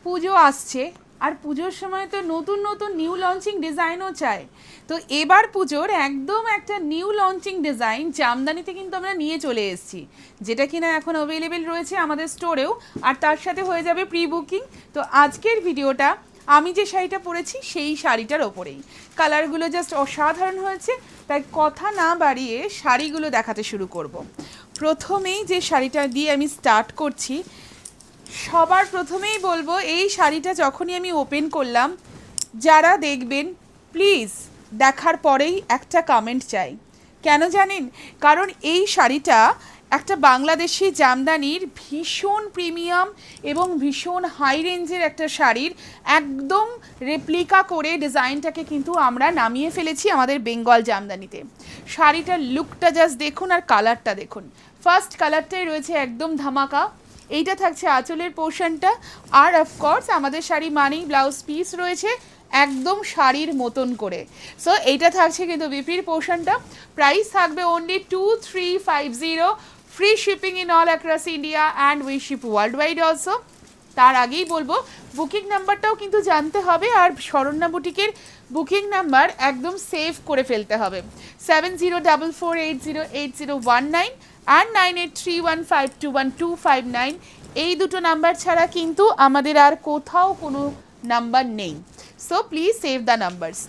পুজো আসছে, আর পুজোর সময় তো নতুন নতুন নিউ লঞ্চিং ডিজাইনও চাই। তো এবার পুজোর একদম একটা নিউ লঞ্চিং ডিজাইন জামদানিতে কিন্তু আমরা নিয়ে চলে এসেছি, যেটা কিনা এখন অ্যাভেলেবেল রয়েছে আমাদের স্টোরেও, আর তার সাথে হয়ে যাবে প্রি বুকিং। তো আজকের ভিডিওটা আমি যে শাড়িটা পরেছি সেই শাড়িটার ওপরেই, কালারগুলো জাস্ট অসাধারণ হয়েছে। তাই কথা না বাড়িয়ে শাড়িগুলো দেখাতে শুরু করব। প্রথমেই যে শাড়িটা দিয়ে আমি স্টার্ট করছি, সবার প্রথমেই বলবো এই শাড়িটা যখনই আমি ওপেন করলাম, যারা দেখবেন প্লিজ দেখার পরেই একটা কমেন্ট চাই। কেন জানেন? কারণ এই শাড়িটা একটা বাংলাদেশি জামদানির ভীষণ প্রিমিয়াম এবং ভীষণ হাই রেঞ্জের একটা শাড়ির একদম রেপ্লিকা করে ডিজাইনটাকে কিন্তু আমরা নামিয়ে ফেলেছি আমাদের বেঙ্গল জামদানিতে। শাড়িটার লুকটা জাস্ট দেখুন আর কালারটা দেখুন। ফার্স্ট কালারটাই রয়েছে একদম ধামাকা। এইটা থাকছে আঁচলের পোর্শনটা, আর অফকোর্স আমাদের শাড়ি মানেই ব্লাউজ পিস রয়েছে একদম শাড়ির মতন করে। সো এইটা থাকছে কিন্তু বিপির পোর্শনটা। প্রাইস থাকবে only 2350, free shipping in all across India and we ship world wide also. তার আগেই বলবো বুকিং নাম্বারটাও কিন্তু জানতে হবে, আর শরণ্যা বুটিকের বুকিং নাম্বার একদম সেভ করে ফেলতে হবে 7044808019 অ্যান্ড 9831521259। এই দুটো নাম্বার ছাড়া কিন্তু আমাদের আর কোথাও কোনো নাম্বার নেই। So please save the numbers.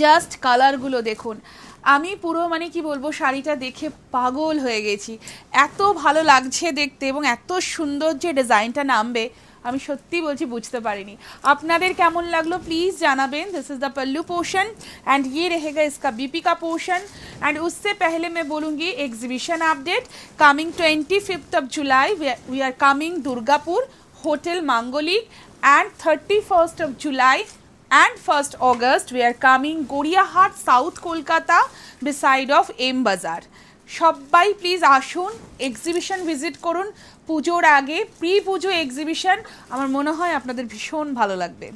Just কালারগুলো দেখুন, আমি পুরো মানে কি বলবো, শাড়িটা দেখে পাগল হয়ে গেছি। এত ভালো লাগছে দেখতে এবং এত সুন্দর যে ডিজাইনটা নামবে, আমি সত্যি বলছি বুঝতে পারিনি। আপনাদের কেমন লাগলো প্লিজ জানাবেন। This is the pallu portion and ये रहेगा इसका बीपी का पोर्शन। एंड उससे पहले मैं बोलूँगी exhibition update coming 25 of July we are coming Durgapur hotel Manglik and 31st of July and 1st August we are coming Gariahat south Kolkata beside of M Bazaar. সবাই please আসুন, এক্সিবিশন ভিজিট করুন পুজোর আগে, প্রি পুজো এক্সিবিশন। আমার মনে হয় আপনাদের ভীষণ ভালো লাগবে।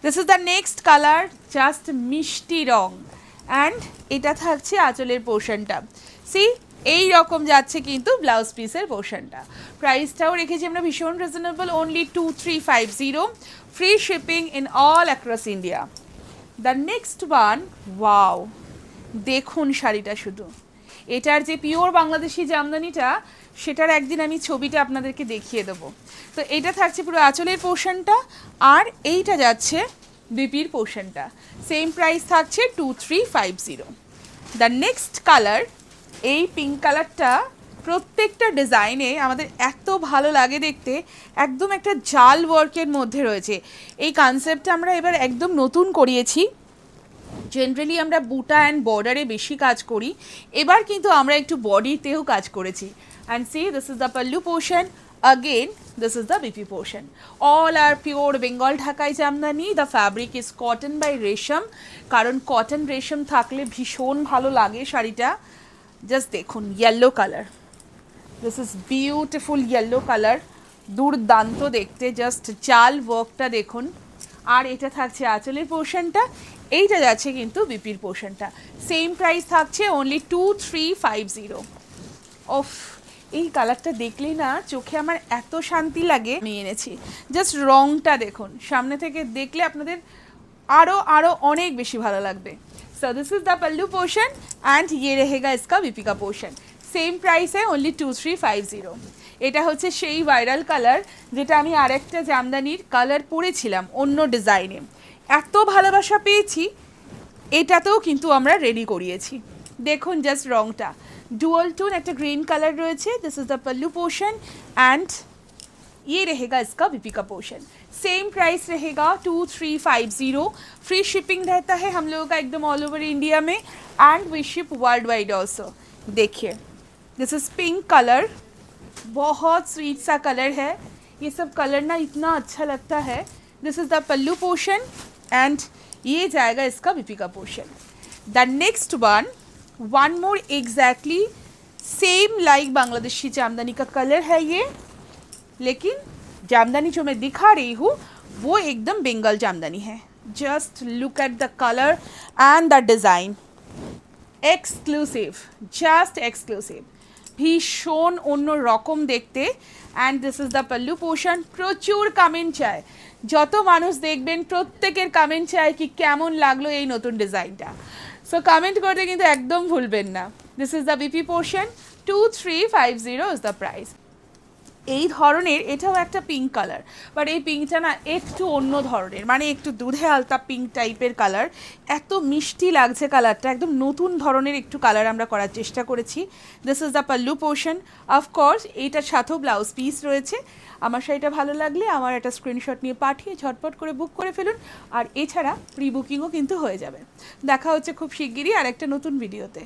This is the next colour, just মিষ্টি রং, অ্যান্ড এটা থাকছে আঁচলের পোর্শনটা। সি এই রকম যাচ্ছে কিন্তু ব্লাউজ পিসের পোর্শনটা। প্রাইসটাও রেখেছি আমরা ভীষণ reasonable, only 2350, free shipping in all across India. The next one, wow দেখুন শাড়িটা শুধু। এটার যে পিওর বাংলাদেশি জামদানিটা, সেটার একদিন আমি ছবিটা আপনাদেরকে দেখিয়ে দেবো। তো এটা থাকছে পুরো আঁচলের পোর্শনটা, আর এইটা যাচ্ছে বিপির পোর্শনটা। সেম প্রাইস থাকছে 2350। দ্য নেক্সট কালার, এই পিঙ্ক কালারটা প্রত্যেকটা ডিজাইনে আমাদের এত ভালো লাগে দেখতে, একদম একটা জাল ওয়ার্কের মধ্যে রয়েছে। এই কনসেপ্টটা আমরা এবার একদম নতুন করিয়েছি। জেনারেলি আমরা বুটা অ্যান্ড বর্ডারে বেশি কাজ করি, এবার কিন্তু আমরা একটু বডিতেও কাজ করেছি। And C this is the pallu portion, again this is the BP portion. All are pure Bengal ঢাকাই Jamdani. The fabric is cotton by রেশম, কারণ কটন রেশম থাকলে ভীষণ ভালো লাগে শাড়িটা। জাস্ট দেখুন yellow colour, this is beautiful yellow colour, দুর্দান্ত দেখতে। জাস্ট জাল ওয়ার্কটা দেখুন। আর এটা থাকছে আঁচলের পোর্শনটা, এইটা যাচ্ছে কিন্তু বিপির পোর্শনটা। সেম প্রাইস থাকছে অনলি 2350। ওফ, এই কালারটা দেখলেই না চোখে আমার এত শান্তি লাগে। আমি এনেছি, জাস্ট রংটা দেখুন, সামনে থেকে দেখলে আপনাদের আরও আরও অনেক বেশি ভালো লাগবে। So this is the pallu portion and ইয়ে रहेगा इसका बीपी का पोर्शन। সেম প্রাইসে অনলি 2350। এটা হচ্ছে সেই ভাইরাল কালার যেটা আমি আরেকটা জামদানির কালার পরেছিলাম অন্য ডিজাইনে। এত ভালোবাসা পেয়েছি, এটাতেও কিন্তু আমরা রেডি করিয়েছি। দেখুন জাস্ট রংটা, ডুয়াল টোন একটা গ্রিন কালার রয়েছে। This is the pallu portion and ये रहेगा इसका बीपी का पोर्शन। सेम प्राइस रहेगा 2350। फ्री शिपिंग रहता है हम लोगों का एकदम ऑल ओवर इंडिया में and we ship world wide also. देखिए दिस इज पिंक कलर, बहुत स्वीट सा कलर है। ये सब कलर ना इतना अच्छा लगता है। This is the pallu portion and ये जाएगा इसका बीपी का portion. The next one more exactly same like Bangladeshi jamdani का कलर है ये, लेकिन जामदानी जो मैं दिखा रही हूँ वो एकदम बंगाल जामदानी है। Just look at the colour and the design, exclusive, just exclusive. ভীষণ অন্য রকম দেখতে। And this is the pallu portion. প্রচুর কমেন্ট চায়, যত মানুষ দেখবেন প্রত্যেকের কমেন্ট চায় কি কেমন লাগলো এই নতুন ডিজাইনটা। সো কমেন্ট করতে কিন্তু একদম ভুলবেন না। This is the BP portion, 2350 is the price. এই ধরনের এটাও একটা পিঙ্ক কালার, বাট এই পিঙ্কটা না একটু অন্য ধরনের, মানে একটু দুধে আলতা পিঙ্ক টাইপের কালার। এত মিষ্টি লাগছে কালারটা, একদম নতুন ধরনের একটু কালার আমরা করার চেষ্টা করেছি। This is the pallu portion. Of course এইটার সাথেও ব্লাউজ পিস রয়েছে। আমার শাড়িটা ভালো লাগলে আমার একটা স্ক্রিনশট নিয়ে পাঠিয়ে ঝটপট করে বুক করে ফেলুন। আর এছাড়া প্রি বুকিংও কিন্তু হয়ে যাবে। দেখা হচ্ছে খুব শিগগিরই আর একটা নতুন ভিডিওতে।